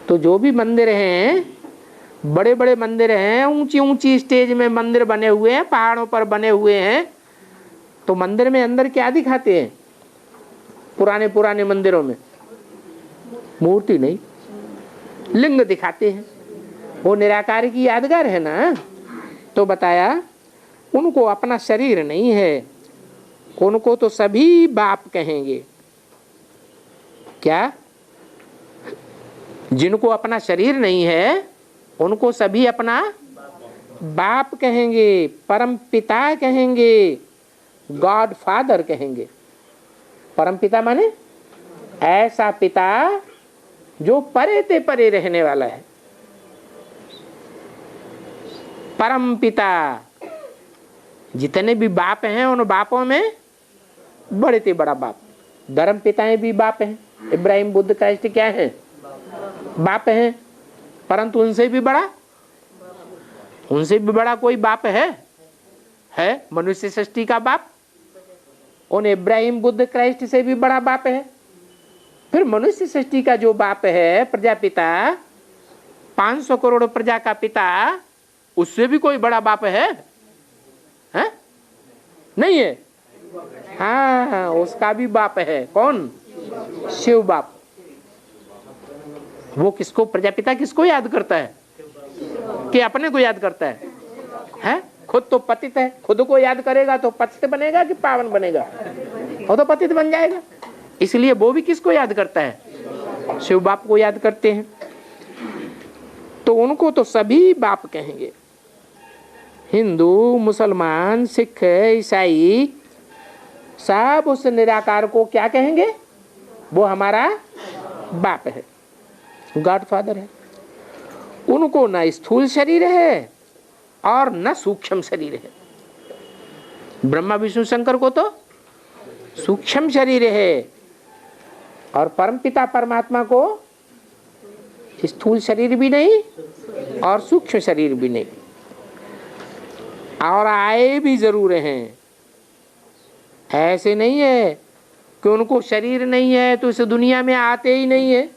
तो जो भी मंदिर हैं, बड़े बड़े मंदिर हैं, ऊंची ऊंची स्टेज में मंदिर बने हुए हैं, पहाड़ों पर बने हुए हैं, तो मंदिर में अंदर क्या दिखाते हैं? पुराने पुराने मंदिरों में मूर्ति नहीं, लिंग दिखाते हैं। वो निराकार की यादगार है ना। तो बताया उनको अपना शरीर नहीं है, उनको तो सभी बाप कहेंगे। क्या? जिनको अपना शरीर नहीं है उनको सभी अपना बाप कहेंगे, परम पिता कहेंगे, गॉड फादर कहेंगे। परम पिता माने ऐसा पिता जो परे ते परे रहने वाला है। परम पिता, जितने भी बाप हैं उन बापों में बड़े ते बड़ा बाप। धर्म पिताएं भी बाप हैं, इब्राहिम बुद्ध क्राइस्ट क्या है? बाप हैं। परंतु उनसे भी बड़ा कोई बाप है मनुष्य सृष्टि का बाप। उन इब्राहिम बुद्ध क्राइस्ट से भी बड़ा बाप है। फिर मनुष्य सृष्टि का जो बाप है, प्रजापिता, 500 करोड़ प्रजा का पिता, उससे भी कोई बड़ा बाप है? नहीं है। हाँ, उसका भी बाप है। कौन? शिव बाप। वो किसको, प्रजापिता किसको याद करता है? कि अपने को याद करता है? हैं? खुद तो पतित है, खुद को याद करेगा तो पतित बनेगा कि पावन बनेगा? वो तो पतित बन जाएगा। इसलिए वो भी किसको याद करता है? शिव बाप को याद करते हैं। तो उनको तो सभी बाप कहेंगे। हिंदू, मुसलमान, सिख, ईसाई सब उस निराकार को क्या कहेंगे? वो हमारा बाप है, गॉड फादर है। उनको न स्थूल शरीर है और न सूक्ष्म शरीर है। ब्रह्मा विष्णु शंकर को तो सूक्ष्म शरीर है, और परमपिता परमात्मा को स्थूल शरीर भी नहीं और सूक्ष्म शरीर भी नहीं। और आए भी जरूर हैं। ऐसे नहीं है कि उनको शरीर नहीं है तो इस दुनिया में आते ही नहीं है,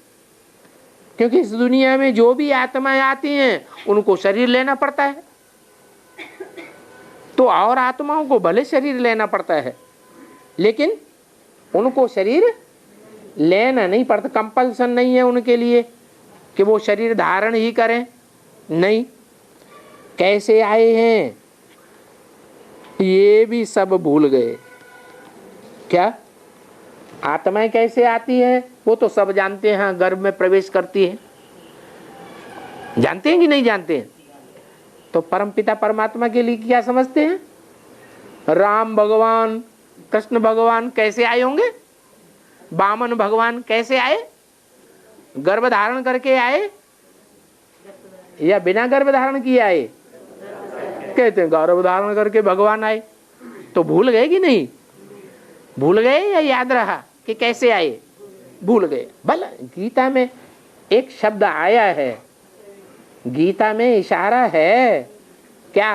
क्योंकि इस दुनिया में जो भी आत्माएं आती हैं उनको शरीर लेना पड़ता है। तो और आत्माओं को भले शरीर लेना पड़ता है, लेकिन उनको शरीर लेना नहीं पड़ता। कंपल्सन नहीं है उनके लिए कि वो शरीर धारण ही करें। नहीं, कैसे आए हैं ये भी सब भूल गए। क्या? आत्माएं कैसे आती है वो तो सब जानते हैं। गर्भ में प्रवेश करती है, जानते हैं कि नहीं जानते हैं? तो परमपिता परमात्मा के लिए क्या समझते हैं? राम भगवान, कृष्ण भगवान कैसे आए होंगे? वामन भगवान कैसे आए? गर्भ धारण करके आए या बिना गर्भ धारण किए आए? कहते हैं गर्भ धारण करके भगवान आए। तो भूल गए कि नहीं? भूल गए या याद रहा कि कैसे आए? भूल गए। भला गीता में एक शब्द आया है, गीता में इशारा है क्या?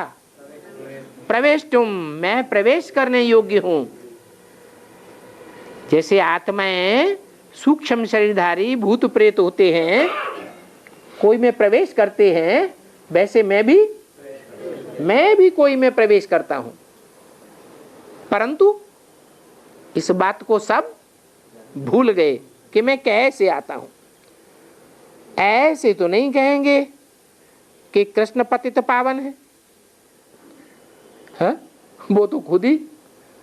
प्रवेश तुम, मैं प्रवेश करने योग्य हूं। जैसे आत्माएं सूक्ष्म शरीरधारी भूत प्रेत होते हैं, कोई में प्रवेश करते हैं, वैसे मैं भी मैं भी कोई में प्रवेश करता हूं, परंतु इस बात को सब भूल गए कि मैं कैसे आता हूं। ऐसे तो नहीं कहेंगे कि कृष्ण पतित पावन है, हा? वो तो खुद ही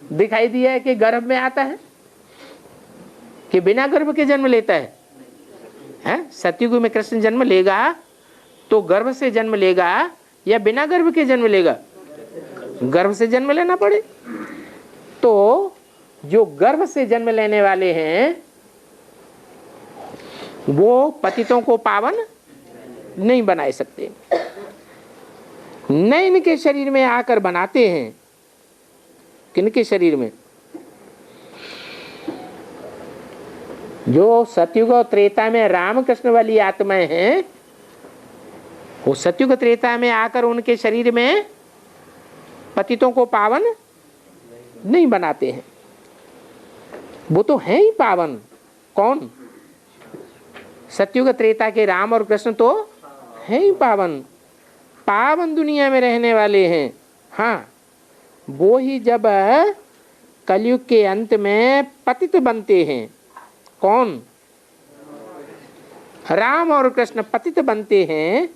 दिखाई दिया है कि गर्भ में आता है कि बिना गर्भ के जन्म लेता है। सतयुग में कृष्ण जन्म लेगा तो गर्भ से जन्म लेगा या बिना गर्भ के जन्म लेगा? गर्भ से जन्म लेना पड़े। तो जो गर्भ से जन्म लेने वाले हैं वो पतितों को पावन नहीं बना सकते, न इनके शरीर में आकर बनाते हैं। किनके शरीर में? जो सतयुग और त्रेता में रामकृष्ण वाली आत्माएं हैं, वो सतयुग त्रेता में आकर उनके शरीर में पतितों को पावन नहीं बनाते हैं। वो तो है ही पावन। कौन? सतयुग त्रेता के राम और कृष्ण तो है ही पावन, पावन दुनिया में रहने वाले हैं। हाँ, वो ही जब कलयुग के अंत में पतित बनते हैं। कौन? राम और कृष्ण पतित बनते हैं,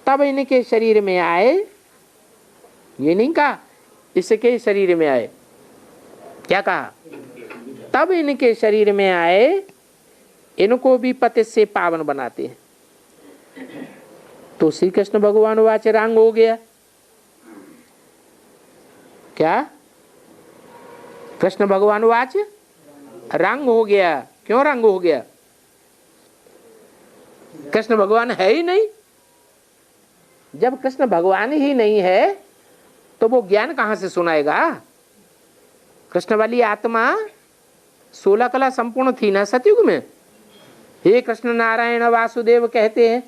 तब इनके शरीर में आए। ये नहीं कहा इसके शरीर में आए, क्या कहा? तब इनके शरीर में आए, इनको भी पतित से पावन बनाते हैं। तो श्री कृष्ण भगवान वाच रंग हो गया। क्या? कृष्ण भगवान वाच रंग हो गया। क्यों रंग हो गया? कृष्ण भगवान है ही नहीं। जब कृष्ण भगवान ही नहीं है तो वो ज्ञान कहां से सुनाएगा? कृष्ण वाली आत्मा 16 कला संपूर्ण थी ना सतयुग में। हे कृष्ण नारायण वासुदेव कहते हैं,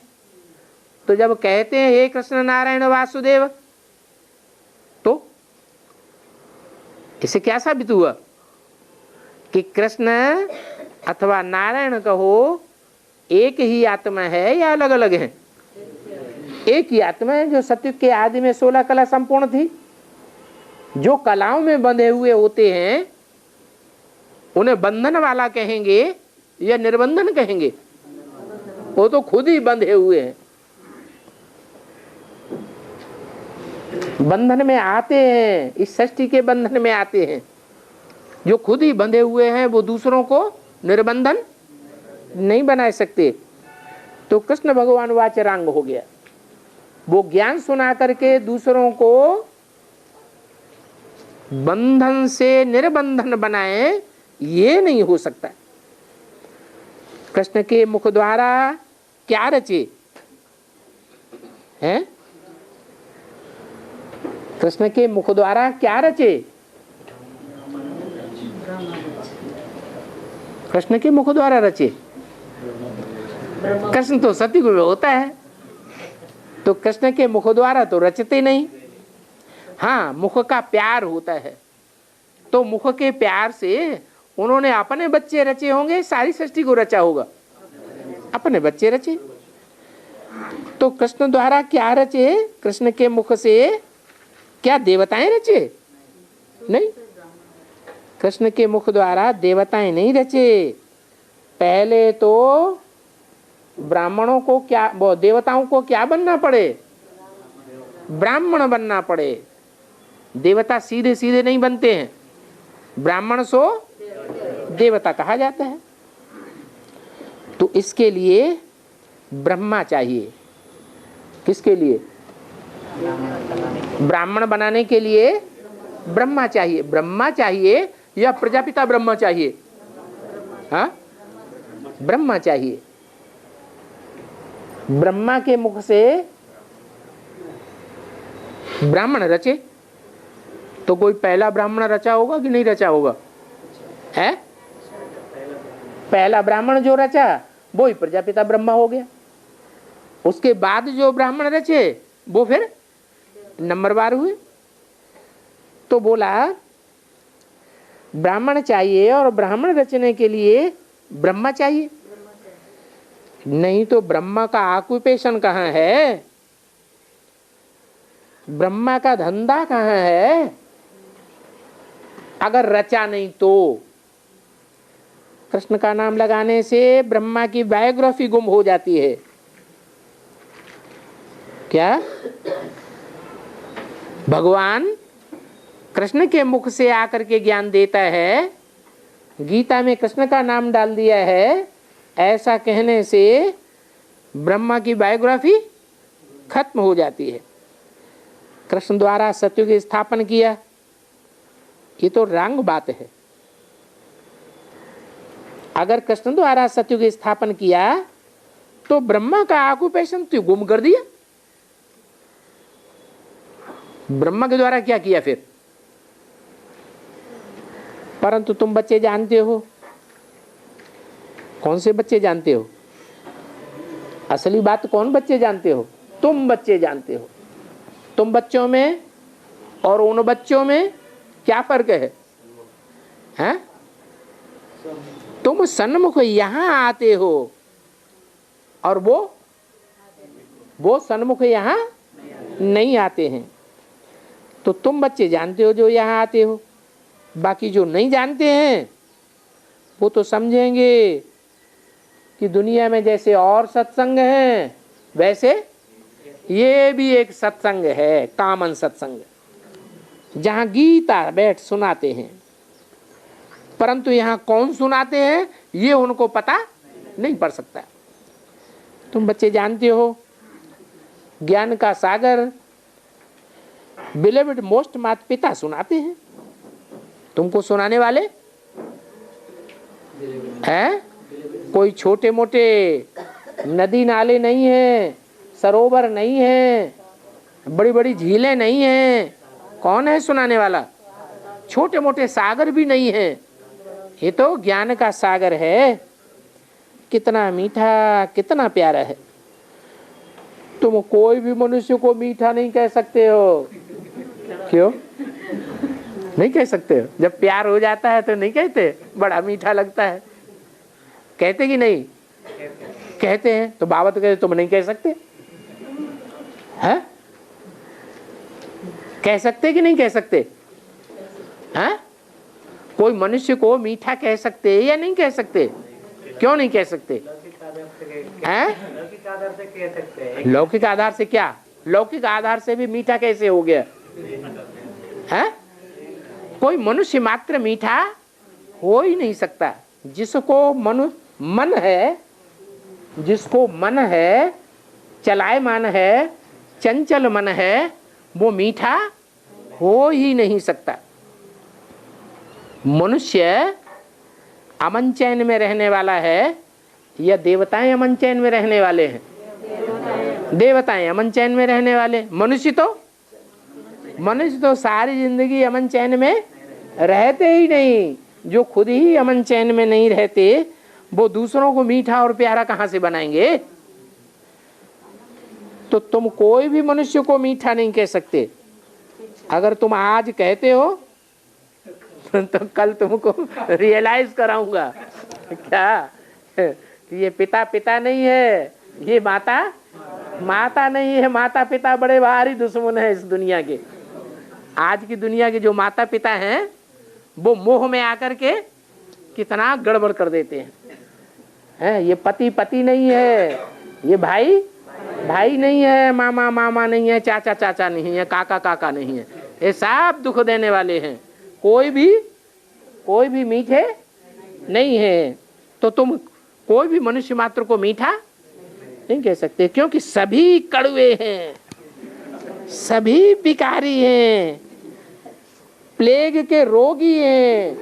तो जब कहते हैं हे कृष्ण नारायण वासुदेव, तो इससे क्या साबित हुआ कि कृष्ण अथवा नारायण कहो एक ही आत्मा है या अलग अलग है? एक ही आत्मा है, जो सतयुग के आदि में 16 कला संपूर्ण थी। जो कलाओं में बंधे हुए होते हैं उन्हें बंधन वाला कहेंगे या निर्बंधन कहेंगे? वो तो खुद ही बंधे हुए हैं, बंधन में आते हैं, इस सृष्टि के बंधन में आते हैं। जो खुद ही बंधे हुए हैं वो दूसरों को निर्बंधन नहीं बना सकते। तो कृष्ण भगवान वाचरांग हो गया। वो ज्ञान सुना करके दूसरों को बंधन से निर्बंधन बनाए, ये नहीं हो सकता। कृष्ण के मुख द्वारा क्या रचे हैं? कृष्ण के मुख द्वारा क्या रचे? कृष्ण के मुख द्वारा रचे। कृष्ण तो सतयुग में होता है, तो कृष्ण के मुख द्वारा तो रचते नहीं। हाँ, मुख का प्यार होता है, तो मुख के प्यार से उन्होंने अपने बच्चे रचे होंगे, सारी सृष्टि को रचा होगा। अपने बच्चे रचे। तो कृष्ण द्वारा क्या रचे? कृष्ण के मुख से क्या देवताएं रचे? नहीं, कृष्ण के मुख द्वारा देवताएं नहीं रचे। पहले तो ब्राह्मणों को क्या, वो देवताओं को क्या बनना पड़े? ब्राह्मण बनना पड़े। देवता सीधे सीधे नहीं बनते हैं, ब्राह्मण सो देवता कहा जाता है। तो इसके लिए ब्रह्मा चाहिए। किसके लिए? ब्राह्मण बनाने के लिए ब्रह्मा चाहिए। ब्रह्मा चाहिए या प्रजापिता ब्रह्मा चाहिए? हाँ, ब्रह्मा चाहिए। ब्रह्मा के मुख से ब्राह्मण रचे, तो कोई पहला ब्राह्मण रचा होगा कि नहीं रचा होगा? है? पहला ब्राह्मण जो रचा वो ही प्रजापिता ब्रह्मा हो गया। उसके बाद जो ब्राह्मण रचे वो फिर नंबरवार हुए। तो बोला ब्राह्मण चाहिए, और ब्राह्मण रचने के लिए ब्रह्मा चाहिए। नहीं तो ब्रह्मा का ऑक्यूपेशन कहाँ है? ब्रह्मा का धंधा कहाँ है? अगर रचा नहीं तो कृष्ण का नाम लगाने से ब्रह्मा की बायोग्राफी गुम हो जाती है। क्या भगवान कृष्ण के मुख से आकर के ज्ञान देता है, गीता में कृष्ण का नाम डाल दिया है, ऐसा कहने से ब्रह्मा की बायोग्राफी खत्म हो जाती है। कृष्ण द्वारा सत्युग स्थापन किया, ये तो रंग बात है। अगर कृष्ण द्वारा सत्युग स्थापन किया तो ब्रह्मा का ऑक्यूपेशन तो गुम कर दिया। ब्रह्मा के द्वारा क्या किया फिर? परंतु तुम बच्चे जानते हो, कौन से बच्चे जानते हो? असली बात कौन बच्चे जानते हो? तुम बच्चे जानते हो। तुम बच्चों में और उन बच्चों में क्या फर्क है? हैं? तुम सन्मुख यहां आते हो और वो सन्मुख यहां नहीं आते हैं। तो तुम बच्चे जानते हो जो यहां आते हो, बाकी जो नहीं जानते हैं वो तो समझेंगे कि दुनिया में जैसे और सत्संग है वैसे ये भी एक सत्संग है, कॉमन सत्संग, जहां गीता बैठ सुनाते हैं। परंतु यहाँ कौन सुनाते हैं ये उनको पता नहीं पड़ सकता। तुम बच्चे जानते हो ज्ञान का सागर बिलीव्ड मोस्ट माता पिता सुनाते हैं। तुमको सुनाने वाले हैं? कोई छोटे मोटे नदी नाले नहीं है, सरोवर नहीं है, बड़ी बड़ी झीलें नहीं है। कौन है सुनाने वाला? छोटे मोटे सागर भी नहीं है, ये तो ज्ञान का सागर है। कितना मीठा, कितना प्यारा है। तुम कोई भी मनुष्य को मीठा नहीं कह सकते हो। क्यों नहीं कह सकते हो? जब प्यार हो जाता है तो नहीं कहते बड़ा मीठा लगता है? कहते कि नहीं कहते हैं? तो बाबा तो कहते तुम नहीं कह सकते हैं? कह सकते कि नहीं कह सकते हैं? कोई मनुष्य को मीठा कह सकते या नहीं कह सकते? क्यों नहीं कह सकते हैं? लौकिक आधार से क्या? लौकिक आधार से भी मीठा कैसे हो गया है? कोई मनुष्य मात्र मीठा हो ही नहीं सकता। जिसको मन है, जिसको मन है, चलायमान है, चंचल मन है, वो मीठा हो ही नहीं सकता। मनुष्य अमन चैन में रहने वाला है या देवताएं अमन चैन में रहने वाले हैं? देवताएं अमन चैन में रहने वाले। मनुष्य तो सारी जिंदगी अमन चैन में रहते ही नहीं। जो खुद ही अमन चैन में नहीं रहते वो दूसरों को मीठा और प्यारा कहां से बनाएंगे? तो तुम कोई भी मनुष्य को मीठा नहीं कह सकते। अगर तुम आज कहते हो तो कल तुमको रियलाइज कराऊंगा क्या ये पिता नहीं है, ये माता नहीं है। माता पिता बड़े भारी दुश्मन है इस दुनिया के। आज की दुनिया के जो माता पिता हैं वो मोह में आकर के कितना गड़बड़ कर देते हैं। ये पति नहीं है, ये भाई नहीं है, मामा नहीं है, चाचा नहीं है, काका नहीं है। ये सब दुख देने वाले हैं। कोई भी मीठे नहीं है। तो तुम कोई भी मनुष्य मात्र को मीठा नहीं कह सकते, क्योंकि सभी कड़वे हैं, सभी विकारी हैं, प्लेग के रोगी हैं।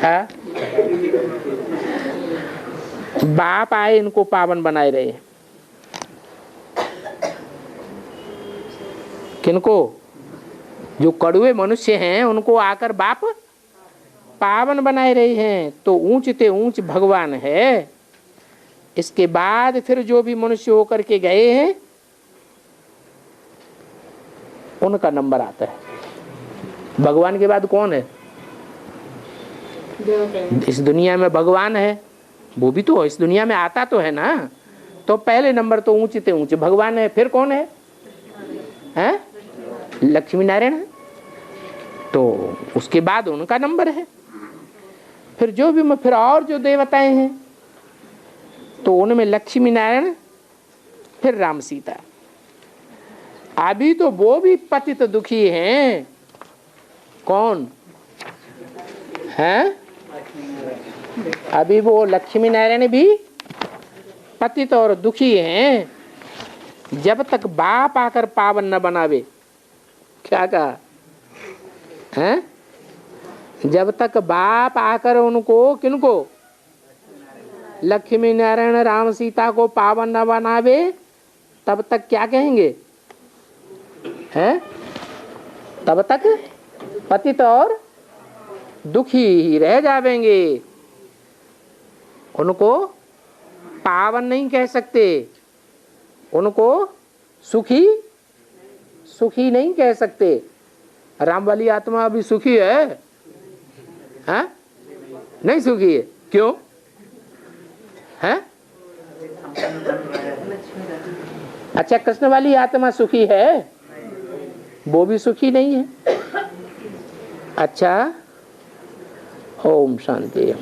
हाँ? बाप आए इनको पावन बनाए रहे। किनको? जो कड़वे मनुष्य हैं उनको आकर बाप पावन बनाए रहे हैं। तो ऊंच ते ऊंच भगवान है। इसके बाद फिर जो भी मनुष्य होकर के गए हैं उनका नंबर आता है। भगवान के बाद कौन है इस दुनिया में? भगवान है। वो भी तो इस दुनिया में आता तो है ना। तो पहले नंबर तो ऊंचे से ऊंचे भगवान है, फिर कौन है? हैं? लक्ष्मी नारायण है। तो उसके बाद उनका नंबर है। फिर जो भी फिर और जो देवताएं हैं तो उनमें लक्ष्मी नारायण, फिर राम सीता। अभी तो वो भी पतित दुखी हैं। कौन है? अभी वो लक्ष्मी नारायण भी पतित और दुखी हैं। जब तक बाप आकर पावन न बनावे। क्या कहा है? जब तक बाप आकर उनको, किनको? लक्ष्मी नारायण राम सीता को पावन न बनावे, तब तक क्या कहेंगे? हैं? तब तक पतित और दुखी ही रह जावेंगे। उनको पावन नहीं कह सकते, उनको सुखी सुखी नहीं कह सकते। राम वाली आत्मा अभी सुखी है? हाँ? नहीं सुखी है। क्यों है? अच्छा, कृष्ण वाली आत्मा सुखी है? वो भी सुखी नहीं है। अच्छा, ओम शांति।